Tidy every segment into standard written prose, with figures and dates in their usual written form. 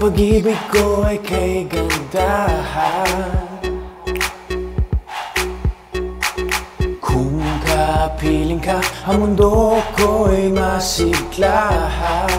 pag-ibig ko ay kay gandahan. Kung kapiling ka, ang mundo ko'y masiglahan.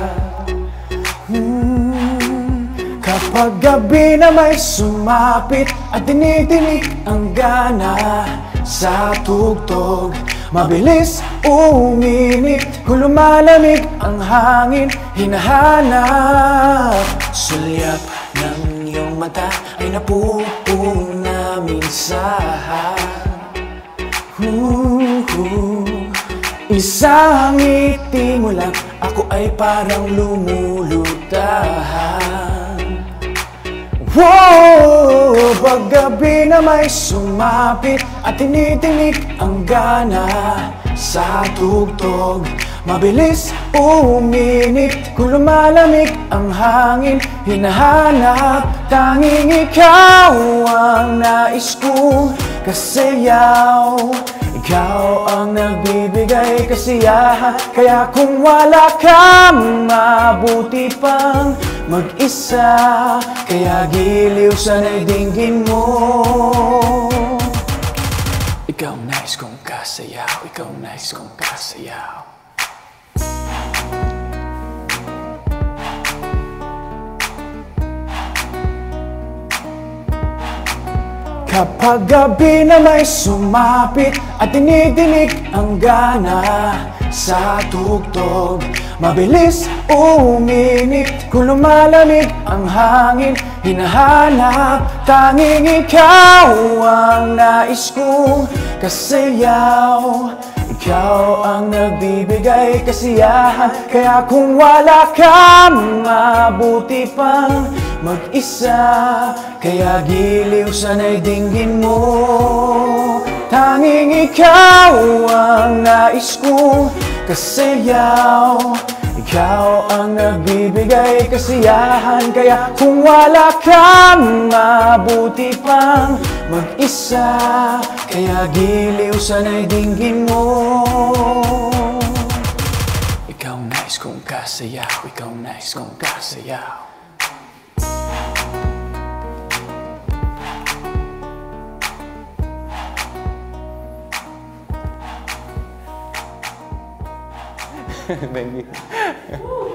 Kapag gabi na may sumapit at dinidinig ang gana sa tugtog, mabilis uminit kung lumalamig ang hangin, hinahanap. Sulyap ng iyong mata ay napupuna minsan. Isang ngiti mo lang, ako ay parang lumulutahan. Paggabi na may sumapit at tinitinig ang gana sa tugtog, mabilis uminit kung lumalamig ang hangin, hinahanap. Tanging ikaw ang nais kong kasayaw. Ikaw ang nagbibigay kasiyahan, kaya kung wala ka, mabuti pang mag-isa. Kaya giliw sana'y dinggin mo. Ikaw nais kong kasayaw, ikaw nais kong kasayaw. Kapag gabi na may sumapit at dinidinig ang gana sa tugtog, mabilis uminit kung lumalamig ang hangin, hinahanap. Tanging ikaw ang nais kong kasayaw. Ikaw ang nagbibigay kasiyahan, kaya kung wala ka, mabuti pang mag-isa. Kaya giliw sana'y dinggin mo. Tanging ikaw ang nais kong kasayaw. Ikaw ang nagbibigay kasiyahan, kaya kung wala ka, mabuti pang mag-isa. Kaya giliw sana'y dinggin mo. Ikaw nais kong kasayaw, ikaw nais kong kasayaw. Thank you.